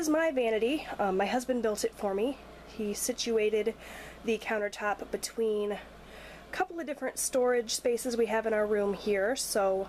is my vanity. My husband built it for me. He situated the countertop between a couple of different storage spaces we have in our room here, so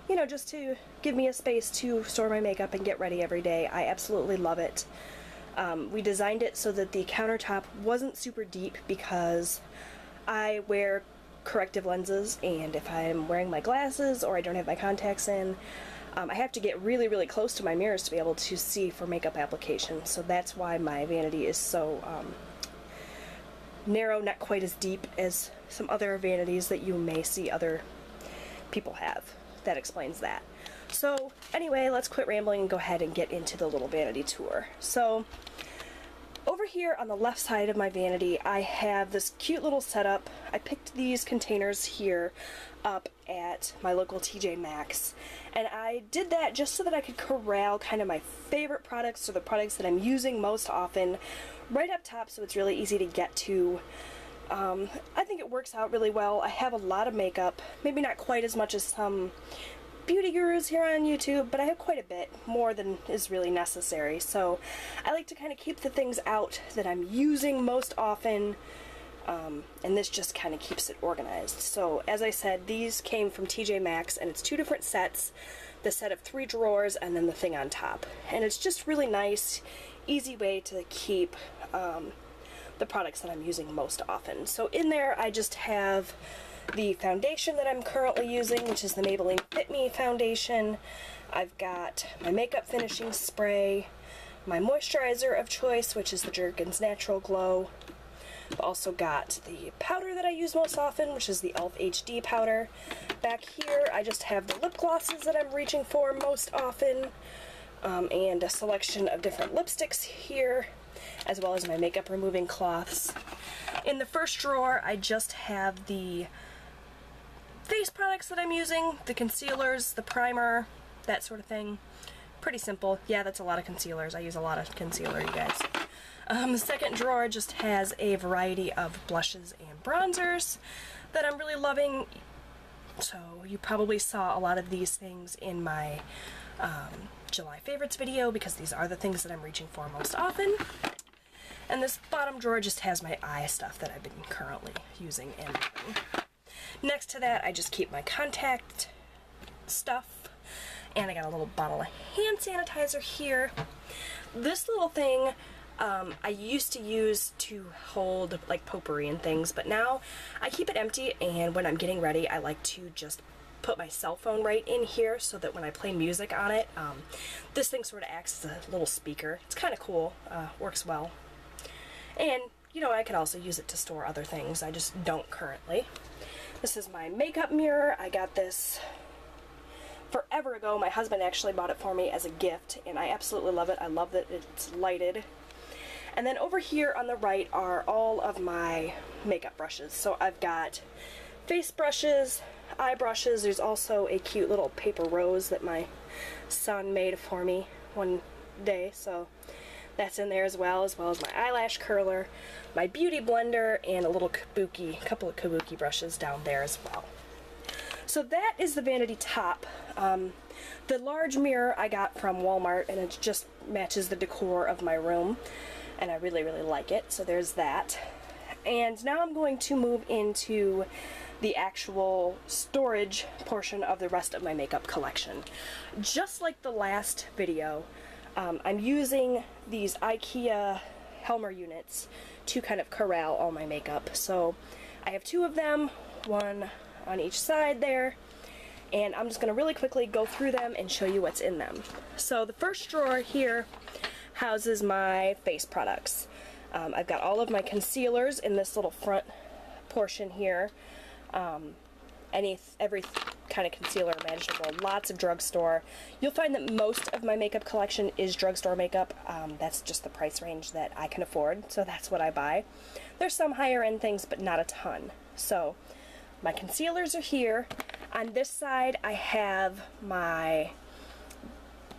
you know, just to give me a space to store my makeup and get ready every day. I absolutely love it. We designed it so that the countertop wasn't super deep because I wear corrective lenses, and if I'm wearing my glasses or I don't have my contacts in, I have to get really, really close to my mirrors to be able to see for makeup application. So that's why my vanity is so narrow, not quite as deep as some other vanities that you may see other people have. That explains that. So anyway, let's quit rambling and go ahead and get into the little vanity tour. So over here on the left side of my vanity, I have this cute little setup. I picked these containers here up at my local TJ Maxx, and I did that just so that I could corral kind of my favorite products, or the products that I'm using most often, right up top, so it's really easy to get to. I think it works out really well. I have a lot of makeup, maybe not quite as much as some beauty gurus here on YouTube, but I have quite a bit, more than is really necessary. So I like to kind of keep the things out that I'm using most often, and this just kind of keeps it organized. So as I said, these came from TJ Maxx, and it's two different sets, the set of 3 drawers and then the thing on top. And it's just really nice, easy way to keep the products that I'm using most often. So in there I just have the foundation that I'm currently using, which is the Maybelline Fit Me foundation. I've got my makeup finishing spray, my moisturizer of choice, which is the Jergens Natural Glow. I've also got the powder that I use most often, which is the e.l.f. HD powder. Back here I just have the lip glosses that I'm reaching for most often, and a selection of different lipsticks here, as well as my makeup removing cloths. In the first drawer I just have the face products that I'm using, the concealers, the primer, that sort of thing. Pretty simple. Yeah, that's a lot of concealers. I use a lot of concealer, you guys. The second drawer just has a variety of blushes and bronzers that I'm really loving. So you probably saw a lot of these things in my July favorites video, because these are the things that I'm reaching for most often. And this bottom drawer just has my eye stuff that I've been currently using and loving. Next to that, I just keep my contact stuff, and I got a little bottle of hand sanitizer here. This little thing I used to use to hold like potpourri and things, but now I keep it empty, and when I'm getting ready I like to just put my cell phone right in here so that when I play music on it, this thing sort of acts as a little speaker. It's kind of cool, works well. And, you know, I could also use it to store other things. I just don't currently. This is my makeup mirror. I got this forever ago. My husband actually bought it for me as a gift, and I absolutely love it. I love that it's lighted. And then over here on the right are all of my makeup brushes. So I've got face brushes, eye brushes. There's also a cute little paper rose that my son made for me one day, so that's in there as well as my eyelash curler, my beauty blender, and a little couple of kabuki brushes down there as well. So that is the vanity top. The large mirror I got from Walmart, and it just matches the decor of my room, and I really, really like it. So there's that. And now I'm going to move into the actual storage portion of the rest of my makeup collection. Just like the last video, I'm using these IKEA Helmer units to kind of corral all my makeup. So I have 2 of them, one on each side there, and I'm just going to really quickly go through them and show you what's in them. So the first drawer here houses my face products. I've got all of my concealers in this little front portion here. Every kind of concealer imaginable, lots of drugstore. You'll find that most of my makeup collection is drugstore makeup. That's just the price range that I can afford, so that's what I buy. There's some higher end things, but not a ton. So my concealers are here. On this side I have my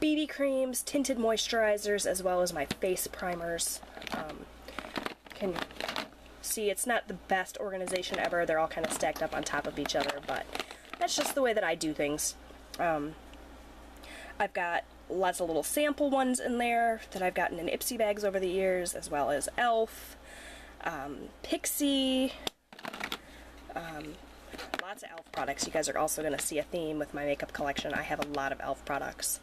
BB creams, tinted moisturizers, as well as my face primers. Can see it's not the best organization ever. They're all kind of stacked up on top of each other, but that's just the way that I do things. I've got lots of little sample ones in there that I've gotten in Ipsy bags over the years, as well as e.l.f., Pixie, lots of e.l.f. products. You guys are also going to see a theme with my makeup collection. I have a lot of e.l.f. products.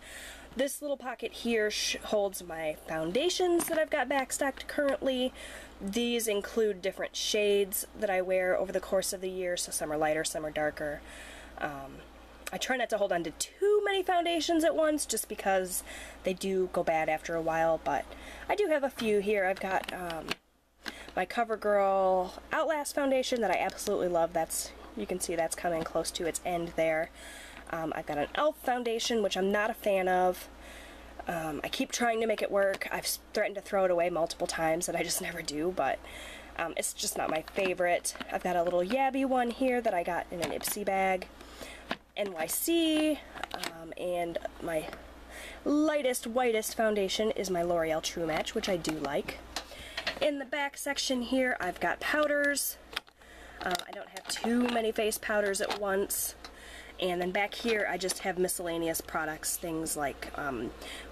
This little pocket here holds my foundations that I've got backstocked currently. These include different shades that I wear over the course of the year, so some are lighter, some are darker. I try not to hold on to too many foundations at once, just because they do go bad after a while, but I do have a few here. I've got my CoverGirl Outlast foundation that I absolutely love. You can see that's coming close to its end there. I've got an e.l.f. foundation, which I'm not a fan of. I keep trying to make it work. I've threatened to throw it away multiple times, and I just never do, but it's just not my favorite. I've got a little Yabby one here that I got in an Ipsy bag. NYC, and my lightest, whitest foundation is my L'Oreal True Match, which I do like. In the back section here, I've got powders. I don't have too many face powders at once. And then back here, I just have miscellaneous products, things like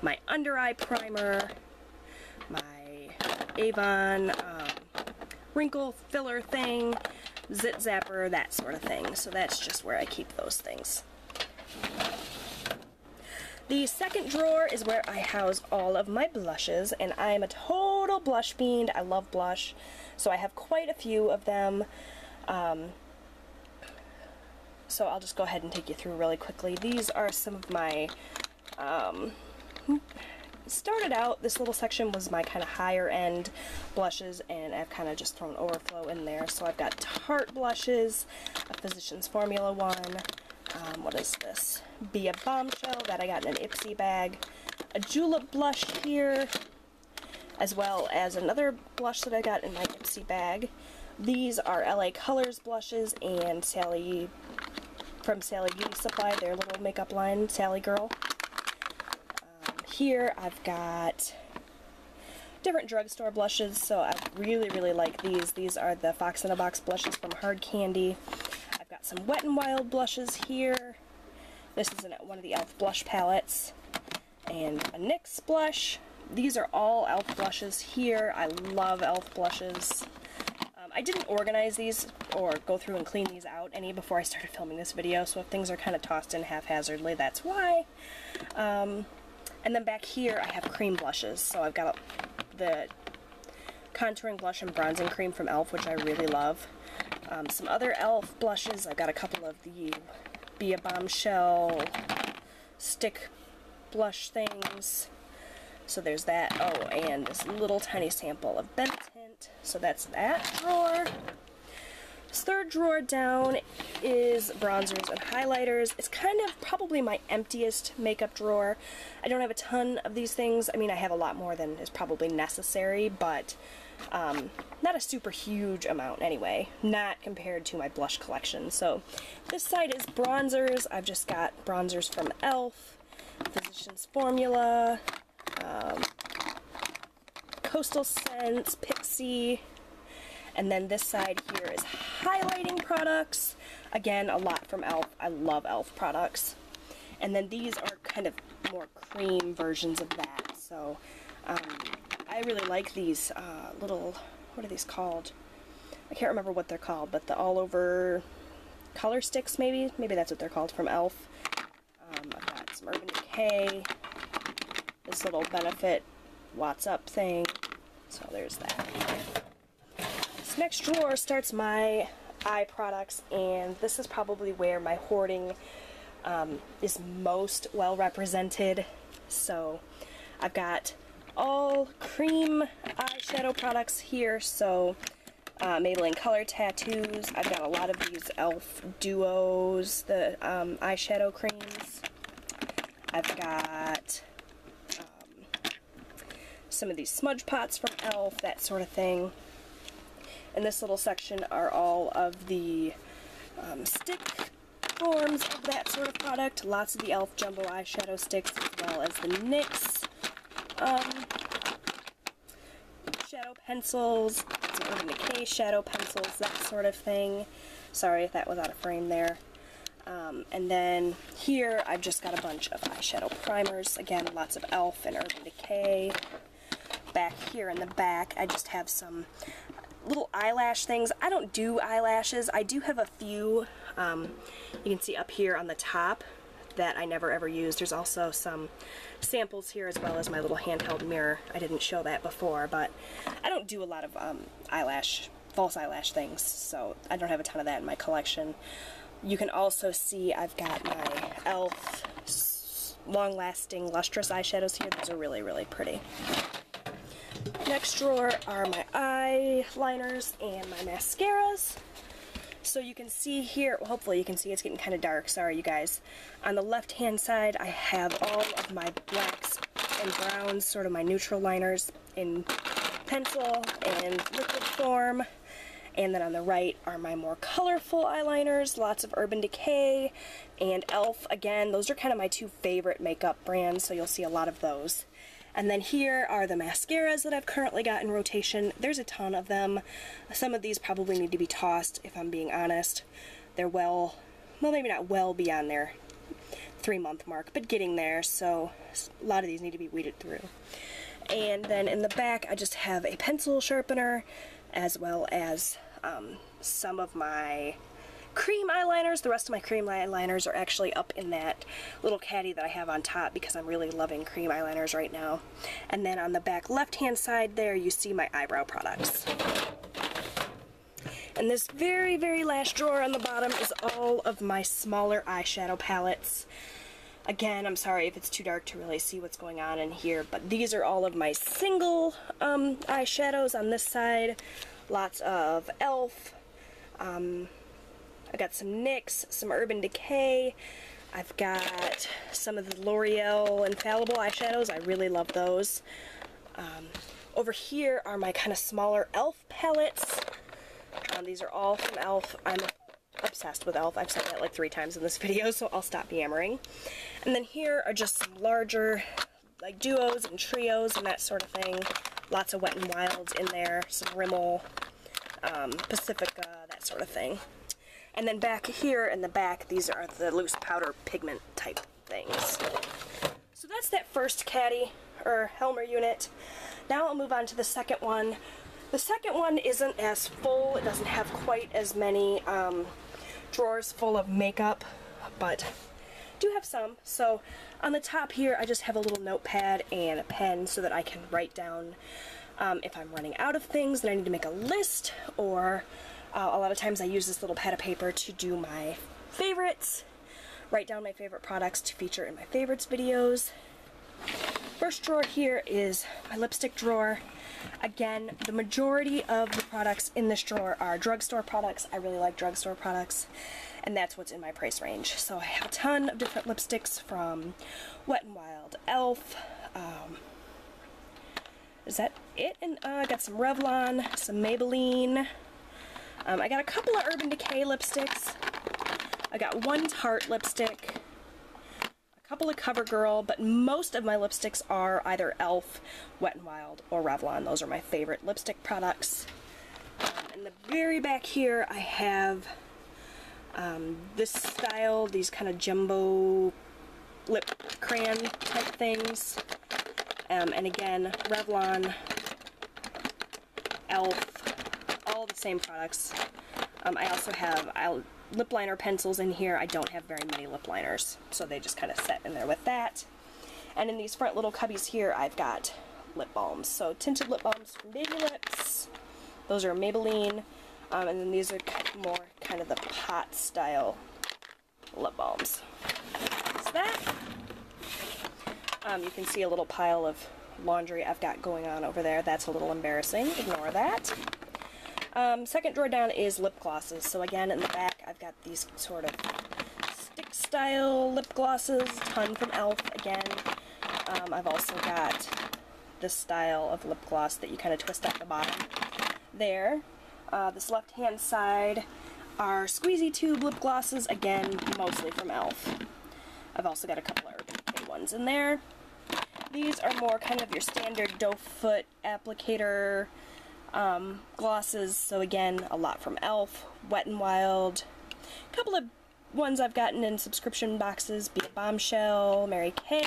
my under eye primer, my Avon wrinkle filler thing, zit zapper, that sort of thing. So that's just where I keep those things. The second drawer is where I house all of my blushes, and I'm a total blush fiend. I love blush, so I have quite a few of them. So I'll just go ahead and take you through really quickly. These are some of my, started out, this little section was my kind of higher end blushes, and I've kind of just thrown overflow in there. So I've got Tarte blushes, a Physicians Formula one, what is this? Be a Bombshell that I got in an Ipsy bag, a Julep blush here, as well as another blush that I got in my Ipsy bag. These are LA Colors blushes and from Sally Beauty Supply, their little makeup line, Sally Girl. Here I've got different drugstore blushes, so I really, really like these. These are the Fox in a Box blushes from Hard Candy. I've got some Wet n Wild blushes here. This is one of the e.l.f. blush palettes. And a NYX blush. These are all e.l.f. blushes here. I love e.l.f. blushes. I didn't organize these or go through and clean these out any before I started filming this video, so if things are kind of tossed in haphazardly, that's why. And then back here I have cream blushes, so I've got the contouring blush and bronzing cream from e.l.f., which I really love. Some other e.l.f. blushes, I've got a couple of the Be a Bombshell stick blush things. So there's that. Oh, and this little tiny sample of Benetint. So that's that drawer. This third drawer down is bronzers and highlighters. It's kind of probably my emptiest makeup drawer. I don't have a ton of these things. I mean, I have a lot more than is probably necessary, but not a super huge amount anyway. Not compared to my blush collection. So this side is bronzers. I've just got bronzers from e.l.f., Physicians Formula, Coastal Scents, Pixie, and then this side here is highlighting products. Again, a lot from e.l.f. I love e.l.f. products. And then these are kind of more cream versions of that. So I really like these little, what are these called? I can't remember what they're called, but the all-over color sticks, maybe? Maybe that's what they're called, from e.l.f. I've got some Urban Decay, this little Benefit Watts Up thing, so there's that. This next drawer starts my eye products, and this is probably where my hoarding is most well represented. So I've got all cream eyeshadow products here, so Maybelline Color Tattoos. I've got a lot of these e.l.f. duos, the eyeshadow creams. I've got some of these smudge pots from e.l.f., that sort of thing. In this little section are all of the stick forms of that sort of product. Lots of the e.l.f. jumbo eyeshadow sticks, as well as the NYX shadow pencils, some Urban Decay shadow pencils, that sort of thing. Sorry if that was out of frame there. And then here I've just got a bunch of eyeshadow primers. Again, lots of e.l.f. and Urban Decay. Back here in the back, I just have some little eyelash things. I don't do eyelashes. I do have a few, you can see up here on the top, that I never ever use. There's also some samples here as well as my little handheld mirror. I didn't show that before, but I don't do a lot of false eyelash things, so I don't have a ton of that in my collection. You can also see I've got my e.l.f. long-lasting lustrous eyeshadows here. Those are really, really pretty. Next drawer are my eyeliners and my mascaras. So you can see here, well, hopefully you can see, it's getting kind of dark, sorry you guys. On the left hand side I have all of my blacks and browns, sort of my neutral liners in pencil and liquid form. And then on the right are my more colorful eyeliners, lots of Urban Decay and e.l.f. Again, those are kind of my two favorite makeup brands, so you'll see a lot of those. And then here are the mascaras that I've currently got in rotation. There's a ton of them. Some of these probably need to be tossed, if I'm being honest. They're well, maybe not well beyond their 3-month mark, but getting there, so a lot of these need to be weeded through. And then in the back, I just have a pencil sharpener, as well as some of my cream eyeliners. The rest of my cream eyeliners are actually up in that little caddy that I have on top because I'm really loving cream eyeliners right now. And then on the back left-hand side there, you see my eyebrow products. And this very, very last drawer on the bottom is all of my smaller eyeshadow palettes. Again, I'm sorry if it's too dark to really see what's going on in here, but these are all of my single eyeshadows on this side. Lots of e.l.f. I got some NYX, some Urban Decay. I've got some of the L'Oreal Infallible eyeshadows. I really love those. Over here are my kind of smaller e.l.f. palettes. These are all from e.l.f. I'm obsessed with e.l.f. I've said that like 3 times in this video, so I'll stop yammering. And then here are just some larger, like duos and trios and that sort of thing. Lots of Wet n Wilds in there, some Rimmel, Pacifica, that sort of thing. And then back here in the back, these are the loose powder pigment type things. So that's that first caddy, or Helmer unit. Now I'll move on to the second one. The second one isn't as full, it doesn't have quite as many drawers full of makeup, but do have some. So on the top here, I just have a little notepad and a pen so that I can write down if I'm running out of things, that I need to make a list, or a lot of times I use this little pad of paper to do my favorites, write down my favorite products to feature in my favorites videos. First drawer here is my lipstick drawer. Again, the majority of the products in this drawer are drugstore products. I really like drugstore products, and that's what's in my price range. So I have a ton of different lipsticks from Wet n Wild, e.l.f. Is that it? And I got some Revlon, some Maybelline. I got a couple of Urban Decay lipsticks. I got one Tarte lipstick, a couple of CoverGirl, but most of my lipsticks are either e.l.f., Wet n Wild, or Revlon. Those are my favorite lipstick products. In the very back here, I have this style, these kind of jumbo lip crayon type things. And again, Revlon, e.l.f., all the same products. I also have lip liner pencils in here. I don't have very many lip liners, so they just kind of set in there with that. And in these front little cubbies here, I've got lip balms. So tinted lip balms from Baby Lips. Those are Maybelline. And then these are more kind of the pot style lip balms. So that. You can see a little pile of laundry I've got going on over there. That's a little embarrassing. Ignore that. Second drawer down is lip glosses. So again, in the back, I've got these sort of stick-style lip glosses, a ton from e.l.f. again. I've also got this style of lip gloss that you kind of twist at the bottom there. This left-hand side are squeezy tube lip glosses, again, mostly from e.l.f. I've also got a couple of Urban Decay ones in there. These are more kind of your standard doe foot applicator glosses, so again, a lot from e.l.f., Wet n Wild, a couple of ones I've gotten in subscription boxes, be it Bombshell, Mary Kay,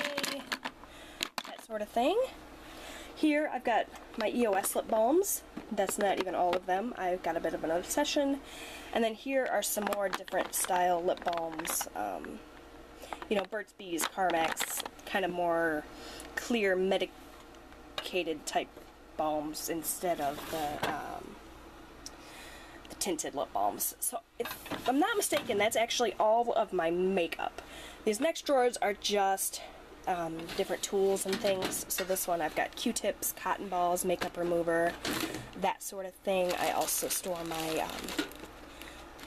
that sort of thing. Here I've got my EOS lip balms. That's not even all of them. I've got a bit of an obsession. And then here are some more different style lip balms. You know, Burt's Bees, Carmex, kind of more clear medicated type balms instead of the tinted lip balms. So if I'm not mistaken, that's actually all of my makeup. These next drawers are just different tools and things. So this one I've got Q-tips, cotton balls, makeup remover, that sort of thing. I also store my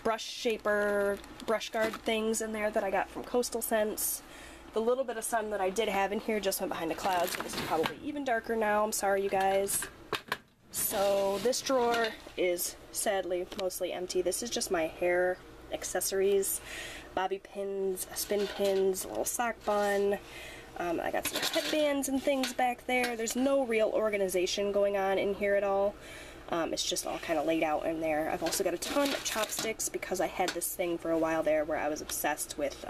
brush shaper, brush guard things in there that I got from Coastal Scents. The little bit of sun that I did have in here just went behind the clouds, so this is probably even darker now. I'm sorry, you guys. So this drawer is sadly mostly empty. This is just my hair accessories, bobby pins, spin pins, a little sock bun. I got some headbands and things back there. There's no real organization going on in here at all. It's just all kind of laid out in there. I've also got a ton of chopsticks because I had this thing for a while there where I was obsessed with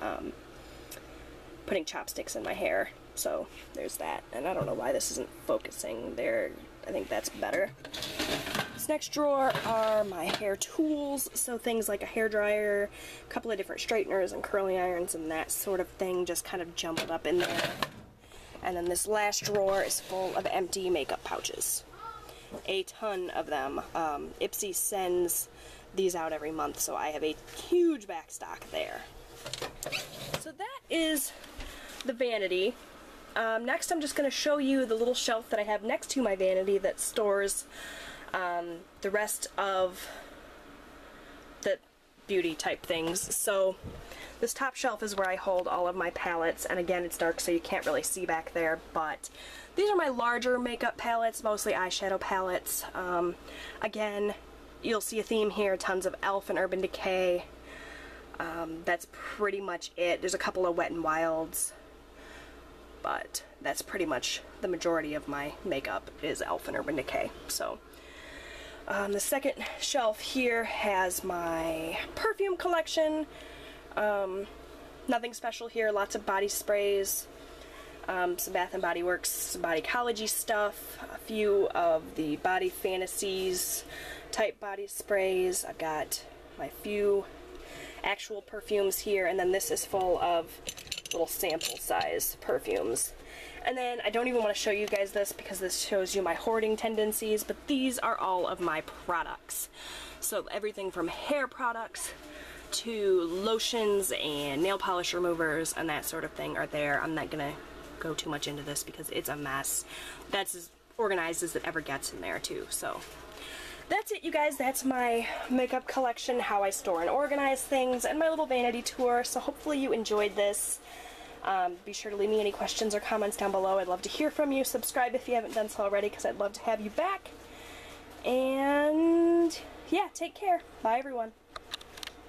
putting chopsticks in my hair. So there's that. And I don't know why this isn't focusing there. I think that's better. This next drawer are my hair tools, so things like a hairdryer, a couple of different straighteners and curling irons and that sort of thing, just kind of jumbled up in there. And then this last drawer is full of empty makeup pouches. A ton of them. Ipsy sends these out every month, so I have a huge back stock there. So that is the vanity. Next I'm just going to show you the little shelf that I have next to my vanity that stores the rest of the beauty type things. So this top shelf is where I hold all of my palettes, and again it's dark so you can't really see back there, but these are my larger makeup palettes, mostly eyeshadow palettes. Again, you'll see a theme here, tons of e.l.f. and Urban Decay. That's pretty much it. There's a couple of Wet n Wilds, but that's pretty much the majority of my makeup is e.l.f. and Urban Decay. So the second shelf here has my perfume collection. Nothing special here, lots of body sprays, some Bath & Body Works, some Bodycology stuff, a few of the Body Fantasies type body sprays. I've got my few actual perfumes here, and then this is full of little sample size perfumes. And then I don't even want to show you guys this because this shows you my hoarding tendencies, but these are all of my products. So everything from hair products to lotions and nail polish removers and that sort of thing are there. I'm not gonna go too much into this because it's a mess. That's as organized as it ever gets in there too. So that's it, you guys. That's my makeup collection, how I store and organize things, and my little vanity tour. So hopefully you enjoyed this. Be sure to leave me any questions or comments down below. I'd love to hear from you. Subscribe if you haven't done so already because I'd love to have you back. And yeah, take care. Bye everyone.